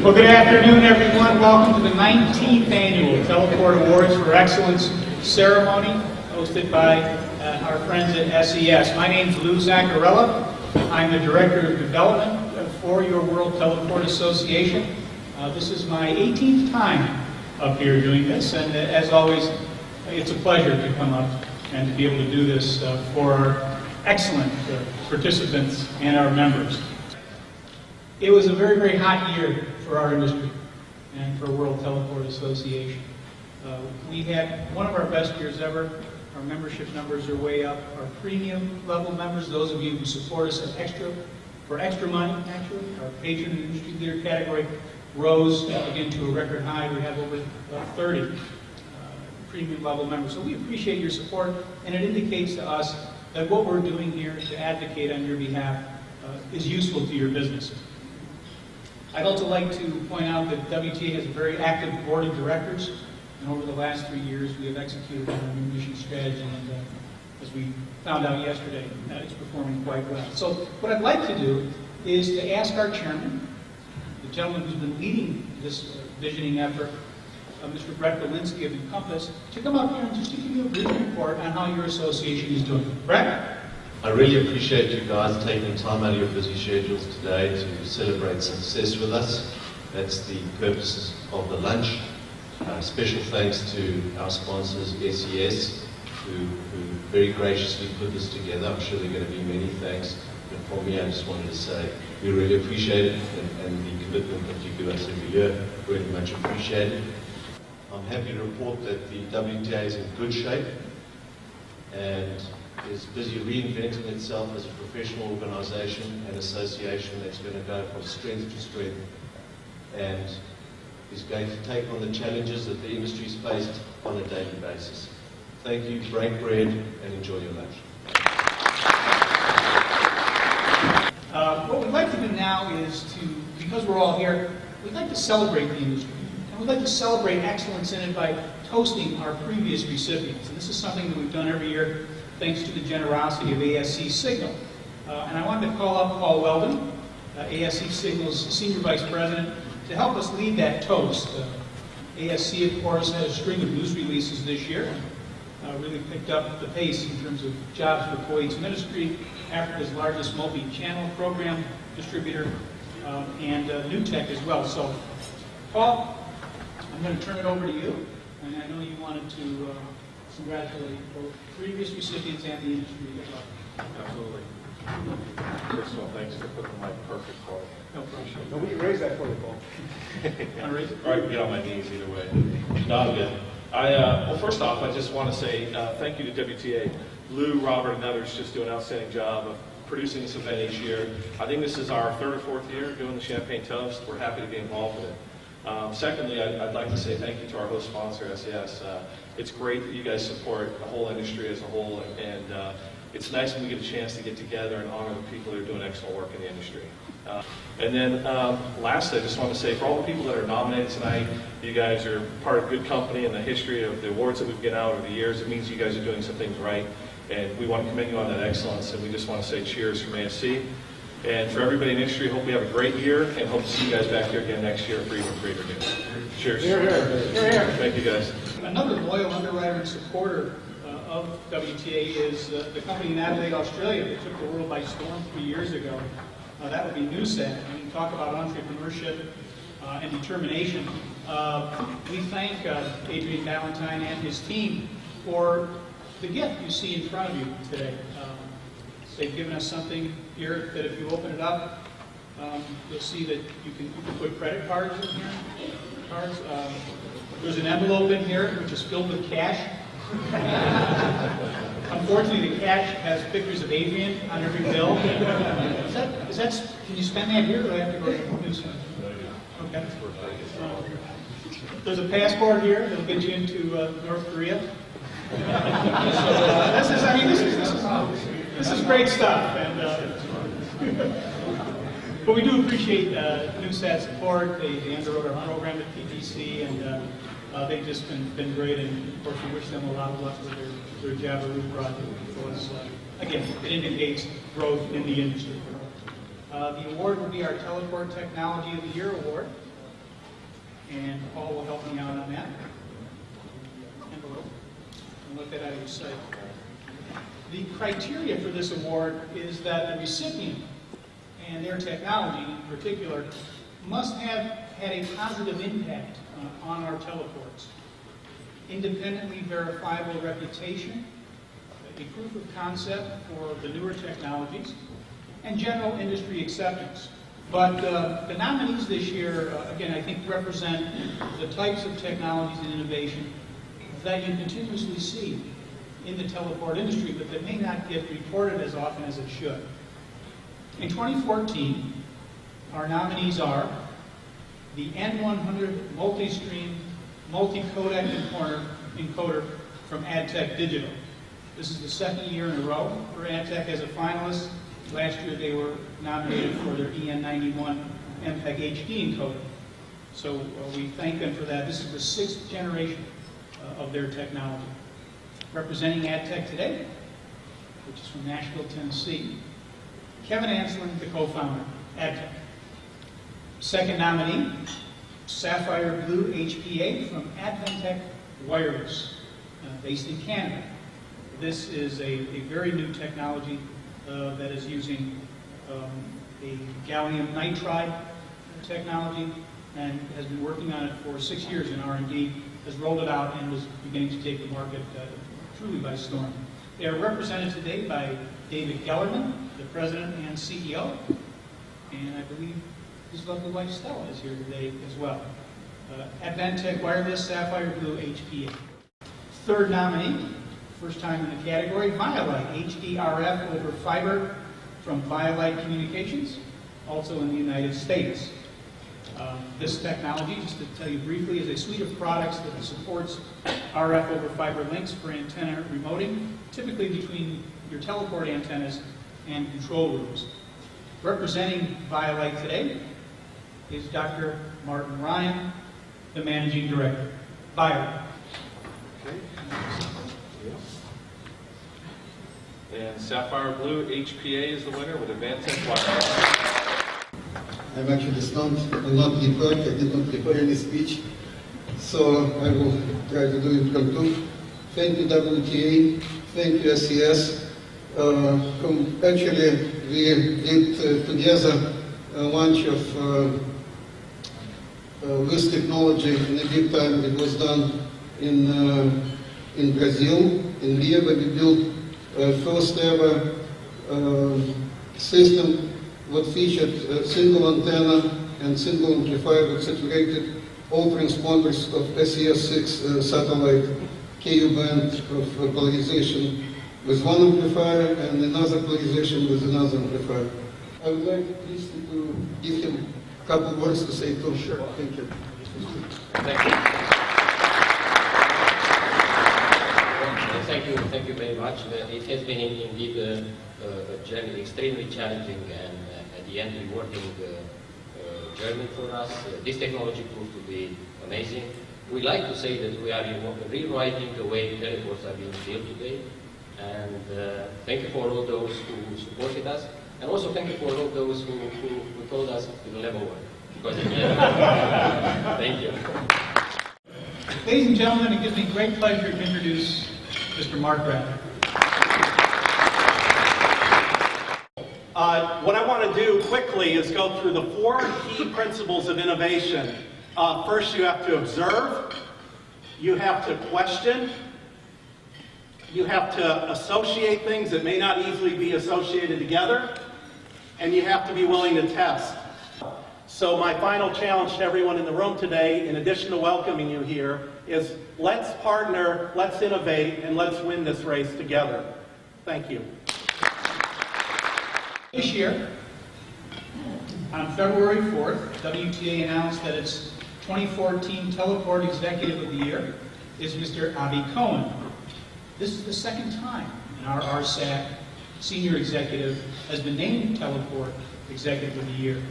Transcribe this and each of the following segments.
Well, good afternoon, everyone. Welcome to the 19th Annual Teleport Awards for Excellence ceremony, hosted by our friends at SES. My name is Lou Zaccarella. I'm the Director of Development for your World Teleport Association. This is my 18th time up here doing this, and as always, it's a pleasure to come up and to be able to do this for our excellent participants and our members. It was a very, very hot year for our industry and for World Teleport Association. We had one of our best years ever. Our membership numbers are way up. Our premium level members, those of you who support us for extra money, actually, our patron and industry leader category rose again to a record high. We have over 30 premium level members. So we appreciate your support, and it indicates to us that what we're doing here to advocate on your behalf is useful to your business. I'd also like to point out that WTA has a very active board of directors, and over the last 3 years we have executed on our new mission strategy, and as we found out yesterday, it's performing quite well. So what I'd like to do is to ask our chairman, the gentleman who's been leading this visioning effort, Mr. Brett Belinsky of Encompass, to come up here and just to give you a brief report on how your association is doing. Brett? I really appreciate you guys taking time out of your busy schedules today to celebrate success with us. That's the purpose of the lunch. Special thanks to our sponsors, SES, who very graciously put this together. I'm sure there are going to be many thanks. But for me, I just wanted to say we really appreciate it, and the commitment that you give us every year, really much appreciated. I'm happy to report that the WTA is in good shape and is busy reinventing itself as a professional organization and association that's going to go from strength to strength and is going to take on the challenges that the industry's faced on a daily basis. Thank you, break bread, and enjoy your lunch. What we'd like to do now is because we're all here, we'd like to celebrate the industry. And we'd like to celebrate excellence in it by toasting our previous recipients. And this is something that we've done every year thanks to the generosity of ASC Signal. And I wanted to call up Paul Weldon, ASC Signal's Senior Vice President, to help us lead that toast. ASC, of course, had a string of news releases this year, really picked up the pace in terms of jobs for Kuwait's ministry, Africa's largest multi-channel program distributor, and new tech as well. So, Paul, I'm going to turn it over to you, and I know you wanted to congratulate both previous recipients and the industry as well. Absolutely. First of all, thanks for putting the mic perfect for me. No pressure. No, we can raise that for you, Paul. Want to raise it? Or I can get on my knees either way. No, I'm good. Well, first off, I just want to say thank you to WTA. Lou, Robert, and others just do an outstanding job of producing this event each year. I think this is our third or fourth year doing the Champagne Toast. We're happy to be involved with it. Secondly, I'd like to say thank you to our host sponsor, SES. It's great that you guys support the whole industry as a whole, and it's nice when we get a chance to get together and honor the people that are doing excellent work in the industry. And then lastly, I just want to say for all the people that are nominated tonight, you guys are part of good company in the history of the awards that we've given out over the years. It means you guys are doing some things right, and we want to commend you on that excellence, and we just want to say cheers from ASC. And for everybody in the industry, hope we have a great year, and hope to see you guys back here again next year for even greater news. Cheers. Here, here. Here, here. Thank you, guys. Another loyal underwriter and supporter of WTA is the company in Adelaide, Australia, that took the world by storm 3 years ago. That would be NewSat. When you talk about entrepreneurship and determination, we thank Adrian Valentine and his team for the gift you see in front of you today. They've given us something here that if you open it up, you'll see that you can put credit cards in here. There's an envelope in here which is filled with cash. Unfortunately, the cash has pictures of Adrian on every bill. Can you spend that here, or do I have to go to the news? Okay. There's a passport here that'll get you into North Korea. This is great stuff, and but we do appreciate NewSat support. They underwrote our program at PGC, and they've just been great, and of course we wish them a lot of luck with their Javelin project. So again, it indicates growth in the industry. The award will be our Teleport Technology of the Year award. and Paul will help me out on that. Envelope. And look that out of your sight. The criteria for this award is that the recipient and their technology in particular must have had a positive impact on our teleports. Independently verifiable reputation, a proof of concept for the newer technologies, and general industry acceptance. But the nominees this year, again, I think represent the types of technologies and innovation that you continuously see in the teleport industry, but that may not get reported as often as it should. In 2014, our nominees are the N100 multi-stream, multi-codec encoder from AdTech Digital. This is the second year in a row for AdTech as a finalist. Last year they were nominated for their EN91 MPEG HD encoder. So we thank them for that. This is the 6th generation of their technology. Representing AdTech today, which is from Nashville, Tennessee, Kevin Anslin, the co-founder, AdTech. Second nominee, Sapphire Blue HPA from Advantech Wireless, based in Canada. This is a very new technology that is using a gallium nitride technology and has been working on it for 6 years in R&D, has rolled it out and was beginning to take the market truly by storm. They are represented today by David Gellerman, the president and CEO, and I believe his lovely wife Stella is here today as well. Advantech Wireless Sapphire Blue HPA. Third nominee, first time in the category, Violite HDRF over fiber from Violite Communications, also in the United States. This technology, just to tell you briefly, is a suite of products that supports RF over fiber links for antenna remoting, typically between your teleport antennas and control rooms. Representing Violite today is Dr. Martin Ryan, the Managing Director. Violite. Okay. And Sapphire Blue HPA is the winner with Advantech Wireless. I'm actually stunned. I'm not prepared. I did not prepare any speech, so I will try to do it impromptu. Thank you, WTA. Thank you, SES. Actually, we did together a launch of this technology in a big time. It was done in Brazil, in Rio, where we built first ever system that featured a single antenna and single amplifier that saturated all transponders of SES-6 satellite Ku band of polarization with one amplifier and another polarization with another amplifier. I would like please to give him a couple of words to say too. Sure. Thank you. Thank you. Thank you very much. It has been indeed a journey, extremely challenging and at the end rewarding journey for us. This technology proved to be amazing. We like to say that we are rewriting the way teleports are being built today. And thank you for all those who supported us, and also thank you for all those who told us it will never work. Because thank you. Ladies and gentlemen, it gives me great pleasure to introduce Mr. Mark Bradley. What I want to do quickly is go through the 4 key principles of innovation. First, you have to observe, you have to question, you have to associate things that may not easily be associated together, and you have to be willing to test. So my final challenge to everyone in the room today, in addition to welcoming you here, is let's partner, let's innovate, and let's win this race together. Thank you. This year, on February 4th, WTA announced that its 2014 Teleport Executive of the Year is Mr. Avi Cohen. This is the second time our RSAC Senior Executive has been named Teleport Executive of the Year.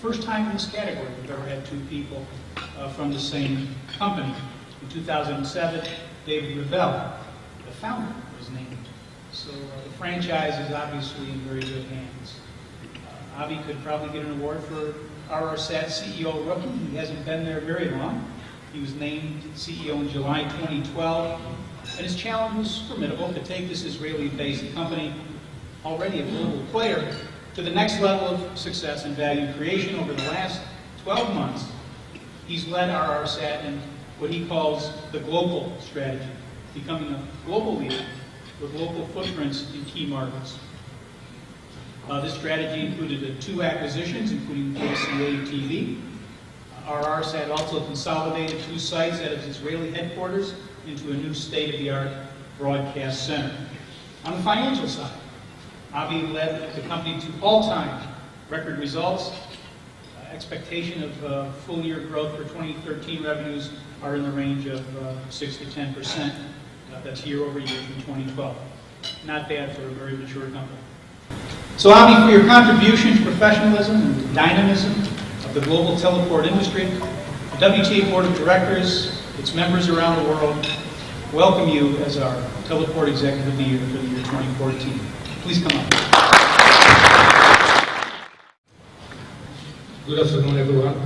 First time in this category we've ever had 2 people from the same company. In 2007, David Revelle, the founder, was named. So the franchise is obviously in very good hands. Avi could probably get an award for RRSAT CEO rookie. He hasn't been there very long. He was named CEO in July 2012, and his challenge was formidable to take this Israeli-based company, already a global player, to the next level of success and value creation. Over the last 12 months, he's led RRSAT in what he calls the global strategy, becoming a global leader with local footprints in key markets. This strategy included 2 acquisitions, including WTA RRSAT also consolidated 2 sites at its Israeli headquarters into a new state-of-the-art broadcast center. On the financial side, Avi led the company to all-time record results. Expectation of full-year growth for 2013 revenues are in the range of 6 to 10%. That's year over year from 2012. Not bad for a very mature company. So Avi, for your contribution to professionalism and dynamism of the global teleport industry, the WTA Board of Directors, its members around the world, welcome you as our Teleport Executive of the Year for the year 2014. Please come up. Good afternoon, everyone.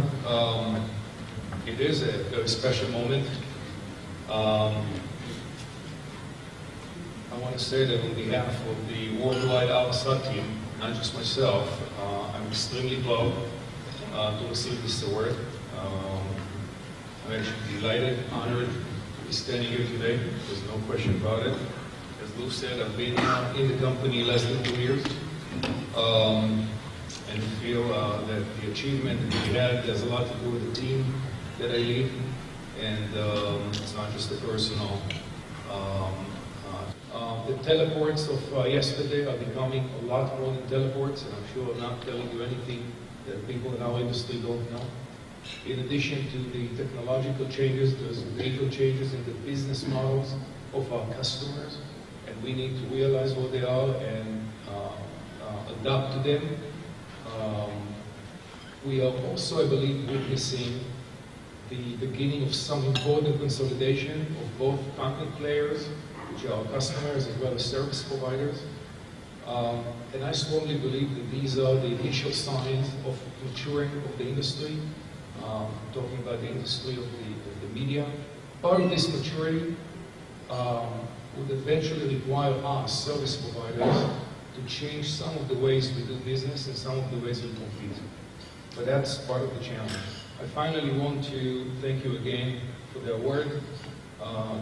It is a very special moment. I want to say that on behalf of the worldwide RSAT team, not just myself, I'm extremely proud to receive this award. I'm actually delighted, honored to be standing here today. There's no question about it. As Lou said, I've been in the company less than 2 years, and feel that the achievement that we had has a lot to do with the team that I lead, and it's not just a personal. The teleports of yesterday are becoming a lot more than teleports, and I'm sure I'm not telling you anything that people in our industry don't know. In addition to the technological changes, there's major changes in the business models of our customers, and we need to realize what they are and adapt to them. We are also, I believe, witnessing the beginning of some important consolidation of both content players, which are our customers, as well as service providers. And I strongly believe that these are the initial signs of maturing of the industry. Talking about the industry of the media. Part of this maturity would eventually require us, service providers, to change some of the ways we do business and some of the ways we compete. But that's part of the challenge. I finally want to thank you again for the award,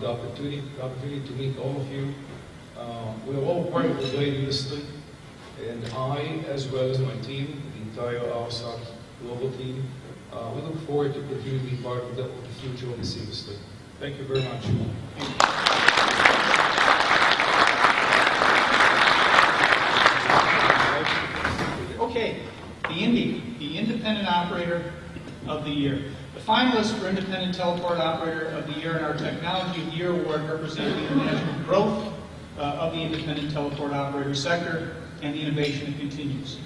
the opportunity to meet all of you. We're all part of a great industry, and I, as well as my team, the entire RSAT global team, we look forward to continue to be part of the future of this industry. Thank you very much. Okay, the Indy, the Independent Operator of the Year. The finalists for Independent Teleport Operator of the Year in our Technology of the Year Award represent the international growth of the independent teleport operator sector and the innovation that continues.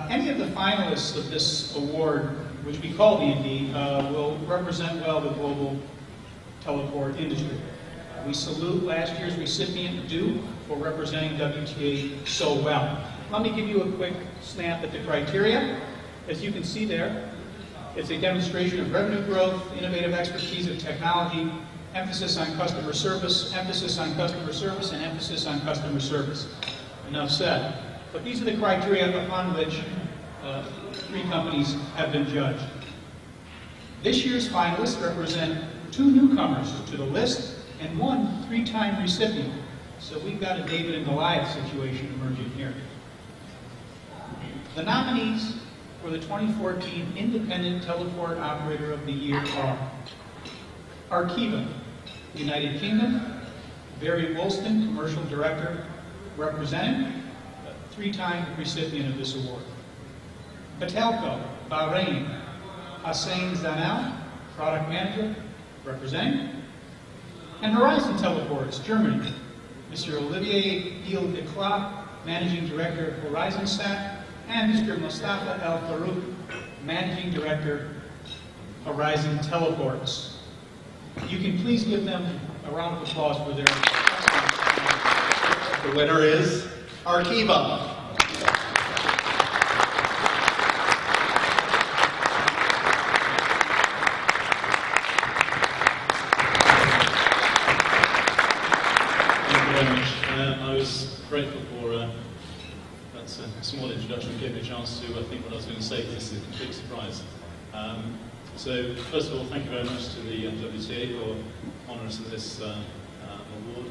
Any of the finalists of this award, which we call the Indy, will represent well the global teleport industry. We salute last year's recipient, Duke, for representing WTA so well. Let me give you a quick snap at the criteria. As you can see there, it's a demonstration of revenue growth, innovative expertise of technology, emphasis on customer service, emphasis on customer service, and emphasis on customer service. Enough said. But these are the criteria upon which 3 companies have been judged. This year's finalists represent 2 newcomers to the list and 1 3-time recipient. So we've got a David and Goliath situation emerging here. The nominees for the 2014 Independent Teleport Operator of the Year are Arqiva, United Kingdom, Barry Woolston, Commercial Director, representing, 3-time recipient of this award. Patelco, Bahrain, Hossein Zanel, Product Manager, representing. And Horizon Teleports, Germany, Mr. Olivier Gil-Declat, Managing Director of Horizon Sat, and Mr. Mustafa El Farouk, Managing Director, Horizon Teleports. You can please give them a round of applause for their... The winner is Arqiva. I was grateful for that's a small introduction. It gave me a chance to think what I was going to say, because this is a complete surprise. So first of all, thank you very much to the WTA for honouring us with this award.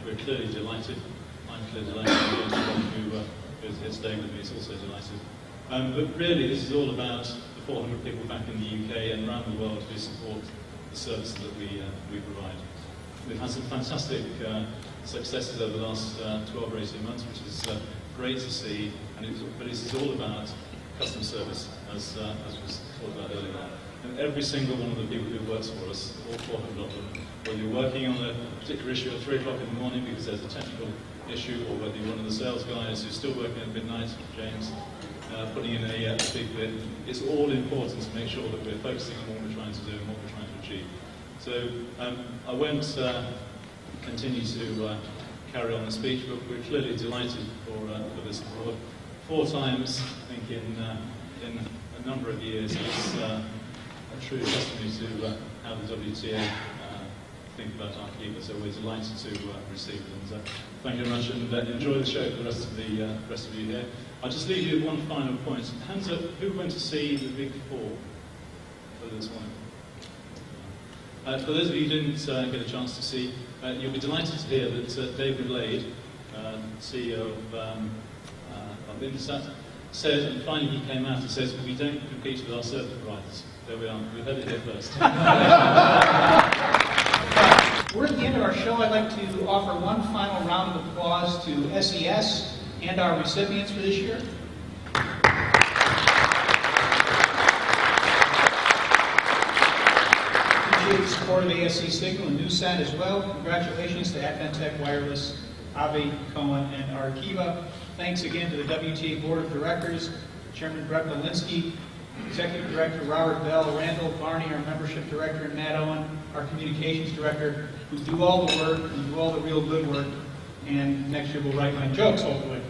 We're clearly delighted. I'm clearly delighted. Everyone who is here today with me is also delighted. But really, this is all about the 400 people back in the UK and around the world who support the services that we provide. We've had some fantastic successes over the last 12 or 18 months, which is great to see, but this is all about customer service, as was talked about earlier. And every single one of the people who works for us, all 400 of them, whether you're working on a particular issue at 3 o'clock in the morning because there's a technical issue, or whether you're one of the sales guys who's still working at midnight, James, putting in a speak bit, it's all important to make sure that we're focusing on what we're trying to do and what we're trying to achieve. So I won't continue to carry on the speech, but we're clearly delighted for this award. 4 times, I think, in a number of years. It's a true testimony to how the WTA think about our keeper. So we're delighted to receive it. And thank you very much, and enjoy the show for the rest of you here. I'll just leave you with one final point. Hands up, who went to see the Big Four for this one? For those of you who didn't get a chance to see, you'll be delighted to hear that David Lade, CEO of Indosat, said, and finally he came out and says, we don't compete with our service providers. There we are. We heard it here first. We're at the end of our show. I'd like to offer one final round of applause to SES and our recipients for this year. Appreciate the support of ASC Signal and Newsat as well. Congratulations to Adventech Wireless, Avi, Cohen, and Arkiva. Thanks again to the WTA Board of Directors, Chairman Brett Belinsky, Executive Director Robert Bell, Randall Barney, our Membership Director, and Matt Owen, our Communications Director, who do all the work and do all the real good work, and next year will write my jokes, hopefully.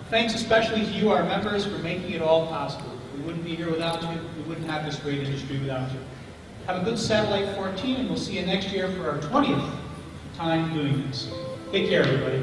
Thanks especially to you, our members, for making it all possible. We wouldn't be here without you. We wouldn't have this great industry without you. Have a good Satellite 14, and we'll see you next year for our 20th time doing this. Take care, everybody.